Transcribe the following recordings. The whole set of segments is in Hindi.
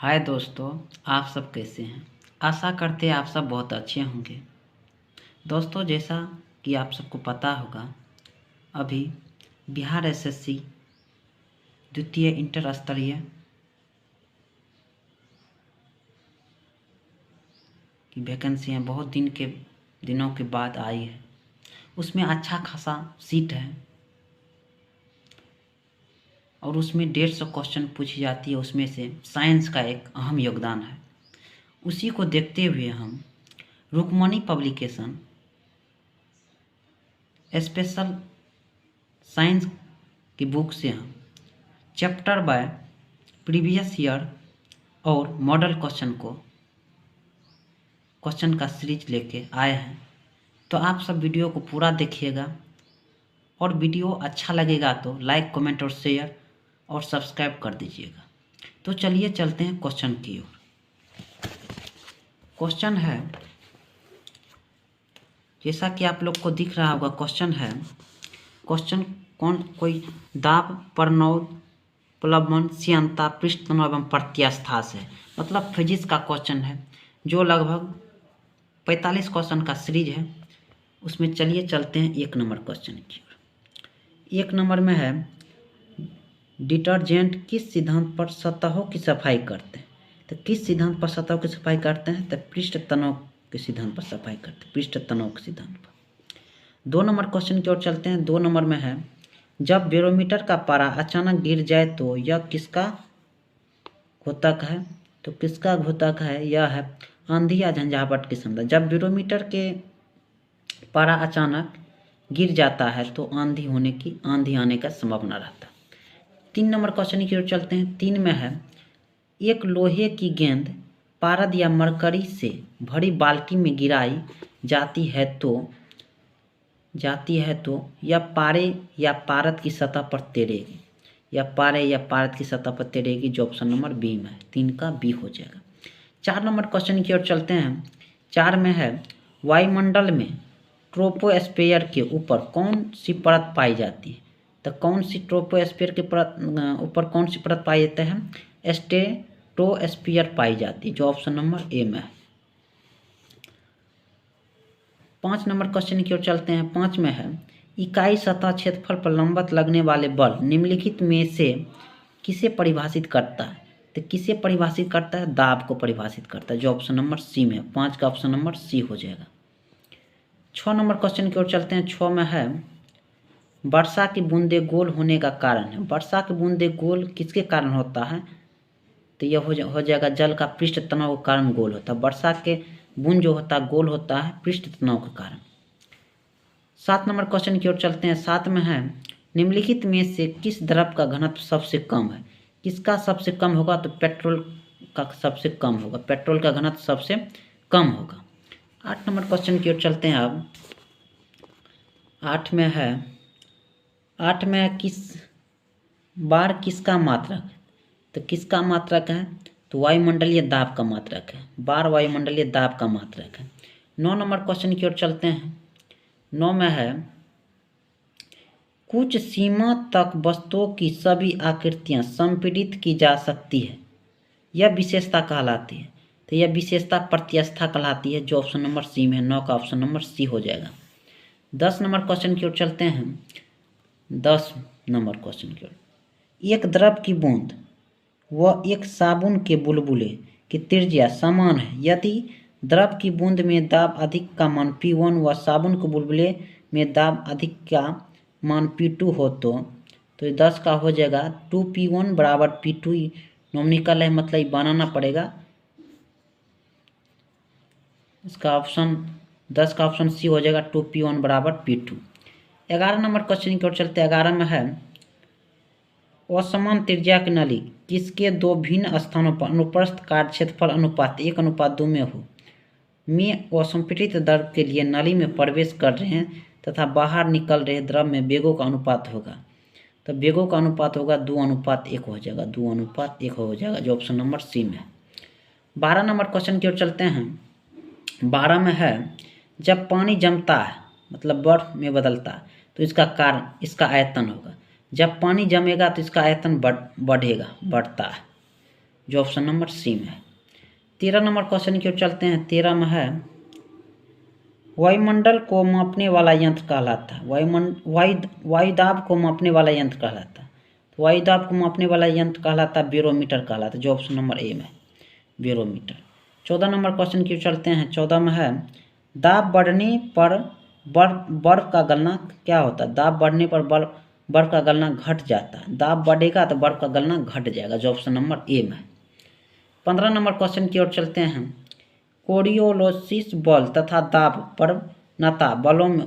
हाय दोस्तों, आप सब कैसे हैं। आशा करते हैं आप सब बहुत अच्छे होंगे। दोस्तों, जैसा कि आप सबको पता होगा, अभी बिहार एसएससी द्वितीय इंटर स्तरीय की वैकेंसियाँ बहुत दिनों के बाद आई है। उसमें अच्छा खासा सीट है और उसमें 150 क्वेश्चन पूछी जाती है। उसमें से साइंस का एक अहम योगदान है। उसी को देखते हुए हम रुक्मणी पब्लिकेशन स्पेशल साइंस की बुक से हम चैप्टर बाय प्रीवियस ईयर और मॉडल क्वेश्चन का सीरीज लेके आए हैं। तो आप सब वीडियो को पूरा देखिएगा और वीडियो अच्छा लगेगा तो लाइक, कमेंट और शेयर और सब्सक्राइब कर दीजिएगा। तो चलिए चलते हैं क्वेश्चन की ओर। क्वेश्चन है, जैसा कि आप लोग को दिख रहा होगा, क्वेश्चन कोई दाब, प्रणोद, प्लवमान, श्यानता, पृष्ठ तनाव एवं प्रत्यास्था से, मतलब फिजिक्स का क्वेश्चन है जो लगभग 45 क्वेश्चन का सीरीज है। उसमें चलिए चलते हैं 1 नंबर क्वेश्चन की ओर। 1 नंबर में है, डिटर्जेंट किस सिद्धांत पर सतहों की सफाई करते हैं। तो किस सिद्धांत पर सतहों की सफाई करते हैं? तो पृष्ठ तनाव के सिद्धांत पर सफाई करते हैं, पृष्ठ तनाव के सिद्धांत पर। 2 नंबर क्वेश्चन की ओर चलते हैं। 2 नंबर में है, जब बैरोमीटर का पारा अचानक गिर जाए तो यह किसका घोतक है? तो किसका घोतक है? यह है आंधी या झंझावात की क्षमता। जब बैरोमीटर के पारा अचानक गिर जाता है तो आंधी आने का संभावना रहता है। 3 नंबर क्वेश्चन की ओर चलते हैं। 3 में है, एक लोहे की गेंद पारद या मरकरी से भरी बाल्टी में गिराई जाती है तो यह पारे या पारद की सतह पर तैरेगी। या पारे या पारद की सतह पर तैरेगी, जो ऑप्शन नंबर बी में है। 3 का बी हो जाएगा। 4 नंबर क्वेश्चन की ओर चलते हैं। 4 में है, वायुमंडल में ट्रोपोस्फेयर के ऊपर कौन सी परत पाई जाती है? तो कौन सी ट्रोपोस्फेयर के ऊपर कौन सी परत पाई जाती है? स्ट्रेटोस्फियर पाई जाती है, जो ऑप्शन नंबर ए में है। 5 नंबर क्वेश्चन की ओर चलते हैं। 5 में है, इकाई सतह क्षेत्रफल पर लंबवत लगने वाले बल निम्नलिखित में से किसे परिभाषित करता है? तो किसे परिभाषित करता है? दाब को परिभाषित करता है, जो ऑप्शन नंबर सी में है। 5 का ऑप्शन नंबर सी हो जाएगा। 6 नंबर क्वेश्चन की ओर चलते हैं। 6 में है, वर्षा की बूंदें गोल होने का कारण है। वर्षा की बूंदें गोल किसके कारण होता है? तो यह हो जाएगा जल का पृष्ठ तनाव के कारण गोल होता है। वर्षा के बूंद जो होता है गोल होता है पृष्ठ तनाव के कारण। 7 नंबर क्वेश्चन की ओर चलते हैं। 7 में है, निम्नलिखित में से किस द्रव का घनत्व सबसे कम है? किसका सबसे कम होगा? तो पेट्रोल का सबसे कम होगा। पेट्रोल का घनत्व सबसे कम होगा। 8 नंबर क्वेश्चन की ओर चलते हैं। अब 8 में है, किस बार किसका मात्रक है? तो किसका मात्रक है? तो वायुमंडलीय दाब का मात्रक है। बार वायुमंडलीय दाब का मात्रक है। 9 नंबर क्वेश्चन की ओर चलते हैं। 9 में है, कुछ सीमा तक वस्तुओं की सभी आकृतियां संपीड़ित की जा सकती है, यह विशेषता कहलाती है। तो यह विशेषता प्रत्यास्था कहलाती है, जो ऑप्शन नंबर सी में है। 9 का ऑप्शन नंबर सी हो जाएगा। 10 नंबर क्वेश्चन की ओर चलते हैं। 10 नंबर क्वेश्चन की ओर, एक द्रव की बूंद व एक साबुन के बुलबुले की त्रिज्या समान है यदि द्रव की बूंद में दाब अधिक का मान P1 व साबुन के बुलबुले में दाब अधिक का मान P2 हो तो 10 का हो जाएगा 2P1 बराबर P2 नॉमिकल है, मतलब बनाना पड़ेगा। इसका ऑप्शन 10 का ऑप्शन सी हो जाएगा 2P1 बराबर P2। 11 नंबर क्वेश्चन की ओर चलते हैं। 11 में है, असमान त्रिज्या की नली किसके दो भिन्न स्थानों पर अनुप्रस्थ कार्य क्षेत्रफल अनुपात 1:2 में हो में असंपीड़ित द्रव के लिए नली में प्रवेश कर रहे हैं तथा बाहर निकल रहे द्रव में वेगों का अनुपात होगा। तो वेगों का अनुपात होगा 2:1 हो जाएगा। 2:1 हो जाएगा, जो ऑप्शन नंबर सी में है। 12 नंबर क्वेश्चन की ओर चलते हैं। 12 में है, जब पानी जमता है मतलब बर्फ में बदलता है तो इसका कारण इसका आयतन होगा। जब पानी जमेगा तो इसका आयतन बढ़ता है। जो ऑप्शन नंबर सी में है। 13 नंबर क्वेश्चन की ओर चलते हैं। 13 में है वायुमंडल को मापने वाला यंत्र कहलाता है। वायुदाब को मापने वाला यंत्र कहलाता है। तो वायुदाब को मापने वाला यंत्र कहलाता है बैरोमीटर कहलाता है, जो ऑप्शन नंबर ए में है, बैरोमीटर। 14 नंबर क्वेश्चन की ओर चलते हैं। 14 में है दाब बढ़ने पर बर्फ का गलना क्या होता है। दाब बढ़ने पर बर्फ का गलना घट जाता है। दाब बढ़ेगा तो बर्फ का गलना घट जाएगा, जो ऑप्शन नंबर ए में है। 15 नंबर क्वेश्चन की ओर चलते हैं। कोरियोलिस बल तथा दाब प्रवणता बलों में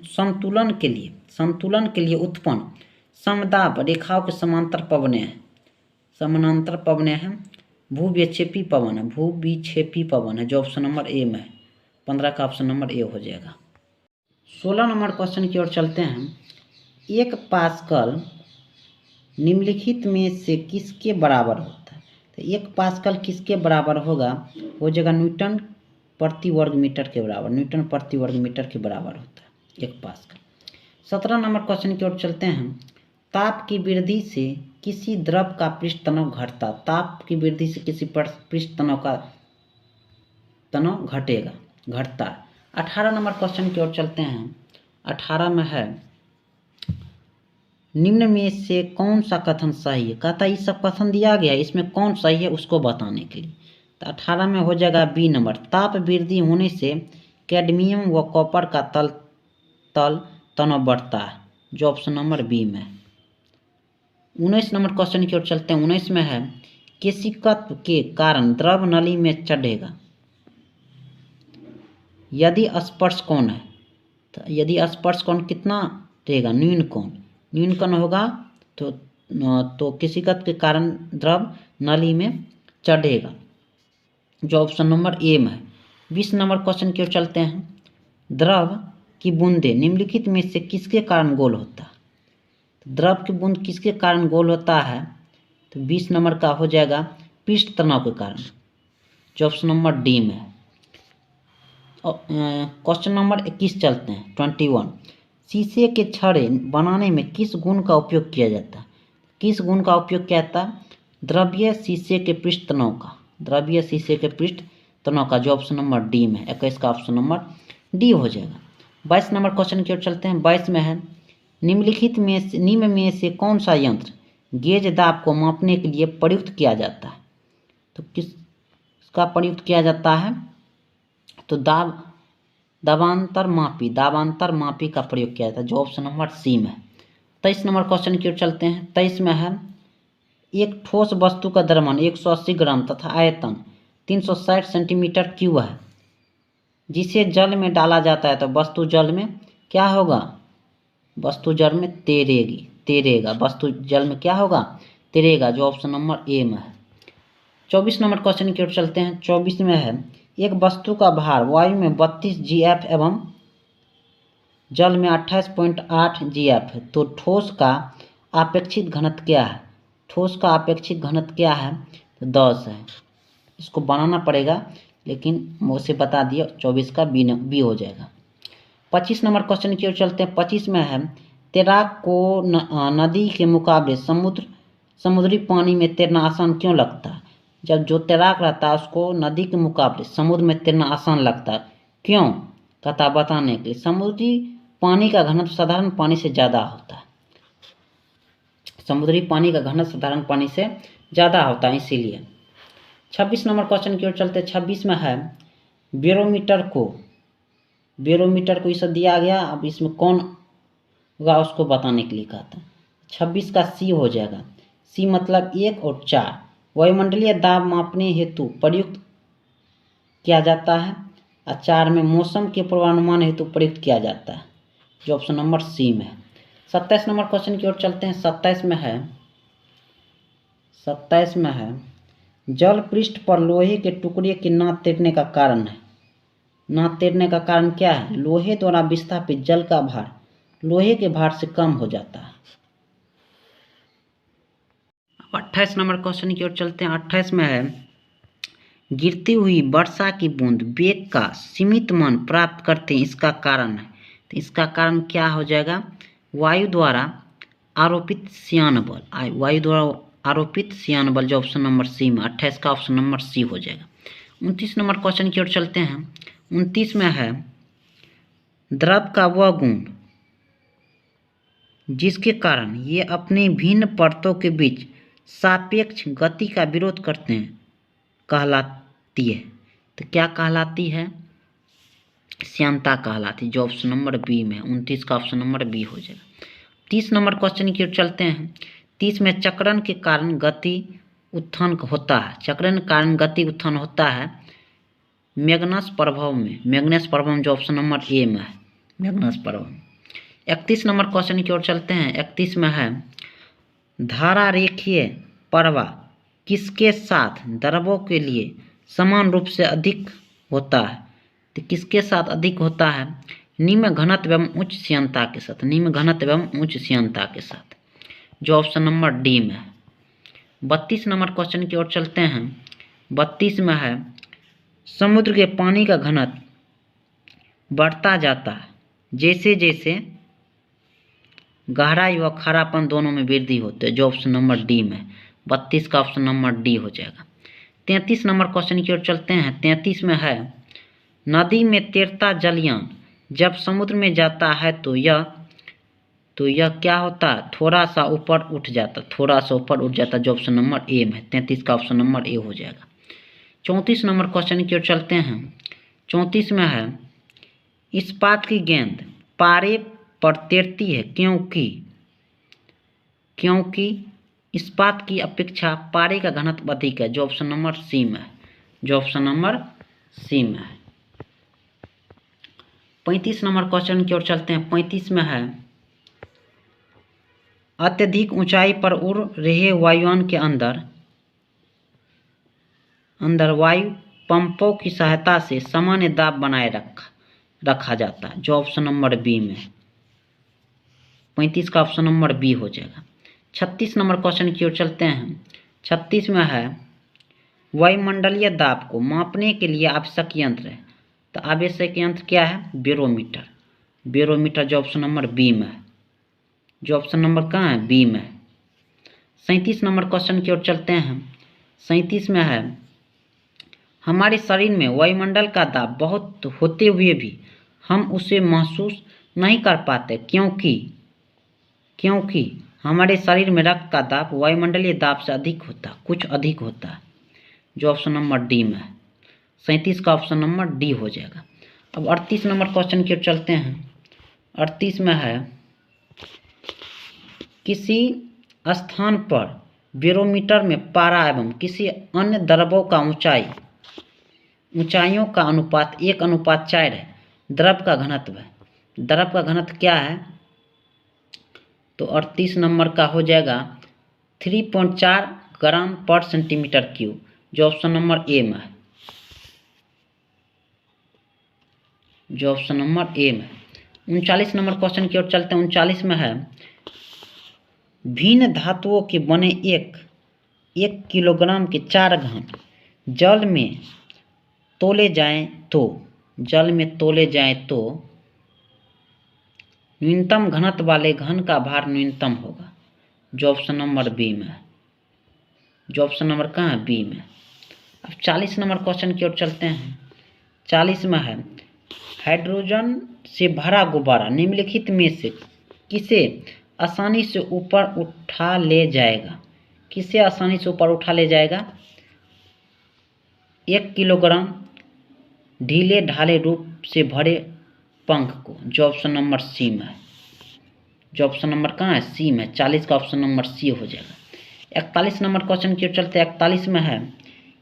संतुलन के लिए उत्पन्न समदाब रेखाओं के समांतर पवनें हैं। भूविक्षेपी पवन है, जो ऑप्शन नंबर ए में है। 15 का ऑप्शन नंबर ए हो जाएगा। 16 नंबर क्वेश्चन की ओर चलते हैं। 1 पास्कल निम्नलिखित में से किसके बराबर होता है। तो 1 पास्कल किसके बराबर होगा, वो जगह न्यूटन प्रति वर्ग मीटर के बराबर, न्यूटन प्रति वर्ग मीटर के बराबर होता है 1 पास्कल। 17 नंबर क्वेश्चन की ओर चलते हैं। ताप की वृद्धि से किसी द्रव का पृष्ठ तनाव घटता। ताप की वृद्धि से किसी पृष्ठ तनाव का तनाव घटता है। 18 नंबर क्वेश्चन की ओर चलते हैं। 18 में है निम्न में से कौन सा कथन सही है। कहता है ये सब कथन दिया गया है, इसमें कौन सही है उसको बताने के लिए। तो 18 में हो जाएगा बी नंबर। ताप वृद्धि होने से कैडमियम व कॉपर का तनाव बढ़ता है, जो ऑप्शन नंबर बी में है। 19 नंबर क्वेश्चन की ओर चलते हैं। 19 में है केशिकत्व के कारण द्रव नली में चढ़ेगा यदि स्पर्श कोण है। तो यदि स्पर्श कोण कितना रहेगा, न्यून कोण होगा तो केशिकत्व के कारण द्रव नली में चढ़ेगा, जो ऑप्शन नंबर ए में है। 20 नंबर क्वेश्चन की ओर चलते हैं। द्रव की बूंदें निम्नलिखित में से किसके कारण गोल होता है। तो द्रव की बूंद किसके कारण गोल होता है, तो 20 नंबर का हो जाएगा पृष्ठ तनाव के कारण, जो ऑप्शन नंबर डी में है। क्वेश्चन नंबर 21 चलते हैं। 21 शीशे के छड़े बनाने में किस गुण का उपयोग किया जाता है। किस गुण का उपयोग किया जाता है, द्रव्य शीशे के पृष्ठ तनाव का, जो ऑप्शन नंबर डी में है। 21 का ऑप्शन नंबर डी हो जाएगा। 22 नंबर क्वेश्चन की ओर चलते हैं। 22 में है निम्न में से कौन सा यंत्र गेज दाब को मापने के लिए प्रयुक्त किया जाता है। तो किसका प्रयुक्त किया जाता है, तो दाबांतर मापी का प्रयोग किया जाता है, जो ऑप्शन नंबर सी में है। 23 नंबर क्वेश्चन की ओर चलते हैं। 23 में है एक ठोस वस्तु का द्रव्यमान 180 ग्राम तथा आयतन 360 सेंटीमीटर क्यूब है, जिसे जल में डाला जाता है तो वस्तु जल में क्या होगा, वस्तु जल में तैरेगा, वस्तु जल में क्या होगा, तैरेगा, जो ऑप्शन नंबर ए में है। 24 नंबर क्वेश्चन की ओर चलते हैं। 24 में है एक वस्तु का भार वायु में 32 GF एवं जल में 28.8 GF है, तो ठोस का अपेक्षित घनत्व क्या है। ठोस का अपेक्षित घनत्व क्या है, तो 10 है। इसको बनाना पड़ेगा, लेकिन उसे बता दिया। 24 का बी हो जाएगा। 25 नंबर क्वेश्चन की ओर चलते हैं। 25 में है तैराक को नदी के मुकाबले समुद्री पानी में तैरना आसान क्यों लगता है। जब जो तैराक रहता है उसको नदी के मुकाबले समुद्र में तैरना आसान लगता है, क्यों, कहता बताने के लिए। समुद्री पानी का घनत्व साधारण पानी से ज़्यादा होता है, समुद्री पानी का घनत्व साधारण पानी से ज़्यादा होता है, इसीलिए। 26 नंबर क्वेश्चन की ओर चलते हैं। 26 में है बैरोमीटर को इसे दिया गया, अब इसमें कौन होगा उसको बताने के लिए कहता है। 26 का सी हो जाएगा। सी मतलब 1 और 4 वायुमंडलीय दाब मापने हेतु प्रयुक्त किया जाता है, और 4 में मौसम के पूर्वानुमान हेतु प्रयुक्त किया जाता है, जो ऑप्शन नंबर सी में है। 27 नंबर क्वेश्चन की ओर चलते हैं। 27 में है जल पृष्ठ पर लोहे के टुकड़े के ना तैरने का कारण क्या है। लोहे द्वारा विस्थापित जल का भार लोहे के भार से कम हो जाता है। 28 नंबर क्वेश्चन की ओर चलते हैं। 28 में है गिरती हुई वर्षा की बूंद वेग का सीमित मान प्राप्त करते हैं, इसका कारण है। तो इसका कारण क्या हो जाएगा, वायु द्वारा आरोपित श्यान बल। वायु द्वारा आरोपित सियान बल, जो ऑप्शन नंबर सी में 28 का ऑप्शन नंबर सी हो जाएगा। 29 नंबर क्वेश्चन की ओर चलते हैं। 29 में है द्रव का वह गुण जिसके कारण ये अपनी भिन्न परतों के बीच सापेक्ष गति का विरोध करते हैं कहलाती है। तो क्या कहलाती है? श्यानता कहलाती, जो ऑप्शन नंबर बी में 29 का ऑप्शन नंबर बी हो जाएगा। 30 नंबर क्वेश्चन की ओर चलते हैं। 30 में चक्रण के कारण गति उत्थान होता है। चक्रण के कारण गति उत्थान होता है मैग्नस प्रभाव में, मैग्नस प्रभाव में, जो ऑप्शन नंबर ए में है, मैग्नस प्रभाव। 31 नंबर क्वेश्चन की ओर चलते हैं। 31 में है धारा रेखीय प्रवाह किसके साथ द्रवों के लिए समान रूप से अधिक होता है? तो किसके साथ अधिक होता है? निम्न घनत्व एवं उच्च श्यानता के साथ, निम्न घनत्व एवं उच्च श्यानता के साथ, जो ऑप्शन नंबर डी में है। 32 नंबर क्वेश्चन की ओर चलते हैं। 32 में है समुद्र के पानी का घनत्व बढ़ता जाता है जैसे जैसे गहराई व खारापन दोनों में वृद्धि होती है, जो ऑप्शन नंबर डी में। 32 का ऑप्शन नंबर डी हो जाएगा। 33 नंबर क्वेश्चन की ओर चलते हैं। 33 में है नदी में तैरता जलयान जब समुद्र में जाता है तो यह क्या होता है? थोड़ा सा ऊपर उठ जाता, थोड़ा सा ऊपर उठ जाता, जो ऑप्शन नंबर ए में। 33 का ऑप्शन नंबर ए हो जाएगा। 34 नंबर क्वेश्चन की ओर चलते हैं। 34 में है इस्पात की गेंद पारे पर तैरती है क्योंकि इस्पात की अपेक्षा पारे का घनत्व अधिक है, जो ऑप्शन नंबर सी में है, जो ऑप्शन नंबर सी में है। 35 नंबर क्वेश्चन की ओर चलते हैं। 35 में है अत्यधिक ऊंचाई पर उड़ रहे वायुयान के अंदर वायु पंपों की सहायता से सामान्य दाब बनाए रखा जाता है, जो ऑप्शन नंबर बी में है। 35 का ऑप्शन नंबर बी हो जाएगा। 36 नंबर क्वेश्चन की ओर चलते हैं। 36 में है वायुमंडलीय दाब को मापने के लिए आवश्यक यंत्र है। तो आवश्यक यंत्र क्या है? बैरोमीटर, बैरोमीटर, जो ऑप्शन नंबर बी में है, जो ऑप्शन नंबर कहाँ है? बी में है। 37 नंबर क्वेश्चन की ओर चलते हैं। 37 में है हमारे शरीर में वायुमंडल का दाब बहुत होते हुए भी हम उसे महसूस नहीं कर पाते क्योंकि हमारे शरीर में रक्त का दाब वायुमंडलीय दाब से अधिक होता, कुछ अधिक होता है, जो ऑप्शन नंबर डी में है। 37 का ऑप्शन नंबर डी हो जाएगा। अब 38 नंबर क्वेश्चन की ओर चलते हैं। 38 में है किसी स्थान पर बैरोमीटर में पारा एवं किसी अन्य द्रव्यों का ऊंचाइयों का अनुपात 1:4 है। द्रव का घनत्व है। द्रव का घनत्व क्या है? तो 38 नंबर का हो जाएगा 3.4 ग्राम पर सेंटीमीटर क्यूब, जो ऑप्शन नंबर ए में है, जो ऑप्शन नंबर ए में। 39 नंबर क्वेश्चन की ओर चलते हैं। 39 में है भिन्न धातुओं के बने 1 किलोग्राम के 4 घन जल में तोले जाएं तो न्यूनतम घनत्व वाले घन का भार न्यूनतम होगा, जो ऑप्शन नंबर बी में है, जो ऑप्शन नंबर कहाँ है? बी में। अब 40 नंबर क्वेश्चन की ओर चलते हैं। 40 में है हाइड्रोजन से भरा गुब्बारा निम्नलिखित में से किसे आसानी से ऊपर उठा ले जाएगा? किसे आसानी से ऊपर उठा ले जाएगा? 1 किलोग्राम ढीले ढाले रूप से भरे पंख को, जो ऑप्शन नंबर सी में है, जो ऑप्शन नंबर कहाँ है? सी में। 40 का ऑप्शन नंबर सी हो जाएगा। 41 नंबर क्वेश्चन की ओर चलते हैं। 41 में है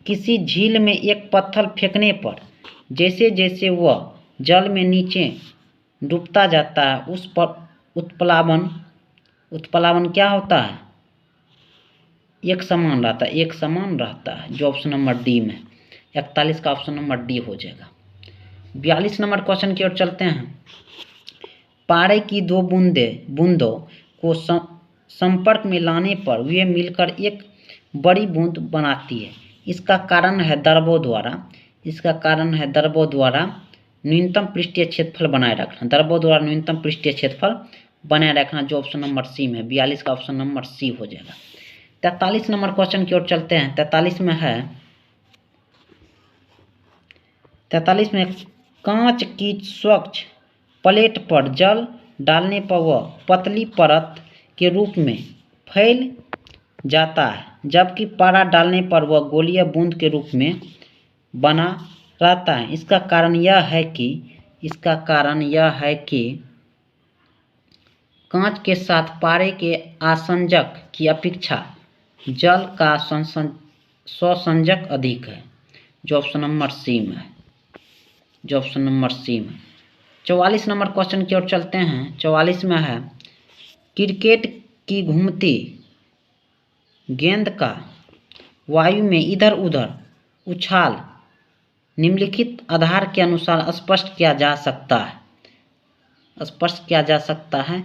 किसी झील में एक पत्थर फेंकने पर जैसे जैसे वह जल में नीचे डूबता जाता है उस पर उत्प्लावन क्या होता है? एक समान रहता है, जो ऑप्शन नंबर डी में। 41 का ऑप्शन नंबर डी हो जाएगा। 42 नंबर क्वेश्चन की ओर चलते हैं। पारे की 2 बूंदों को संपर्क में लाने पर वे मिलकर एक बड़ी बूंद बनाती है। इसका कारण है द्रवों द्वारा न्यूनतम पृष्ठीय क्षेत्रफल बनाए रखना, द्रवों द्वारा न्यूनतम पृष्ठीय क्षेत्रफल बनाए रखना, जो ऑप्शन नंबर सी में है। 42 का ऑप्शन नंबर सी हो जाएगा। 43 नंबर क्वेश्चन की ओर चलते हैं। 43 में है, 43 में कांच की स्वच्छ प्लेट पर जल डालने पर वह पतली परत के रूप में फैल जाता है, जबकि पारा डालने पर वह गोलीय बूंद के रूप में बना रहता है। इसका कारण यह है कि कांच के साथ पारे के आसंजक की अपेक्षा जल का स्वसंजक अधिक है, जो ऑप्शन नंबर सी में है। 44 नंबर क्वेश्चन की ओर चलते हैं। 44 में है, क्रिकेट की घूमती गेंद का वायु में इधर उधर उछाल निम्नलिखित आधार के अनुसार स्पष्ट किया जा सकता है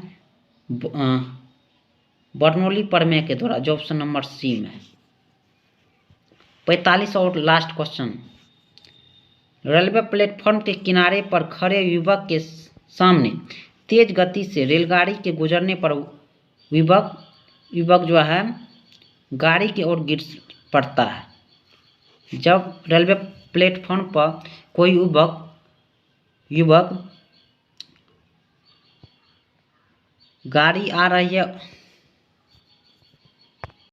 बर्नौली प्रमेय के द्वारा, जो ऑप्शन नंबर सी में है। 45 और लास्ट क्वेश्चन, रेलवे प्लेटफॉर्म के किनारे पर खड़े युवक के सामने तेज गति से रेलगाड़ी के गुजरने पर युवक जो है गाड़ी की ओर गिर पड़ता है। जब रेलवे प्लेटफॉर्म पर कोई युवक गाड़ी आ रही है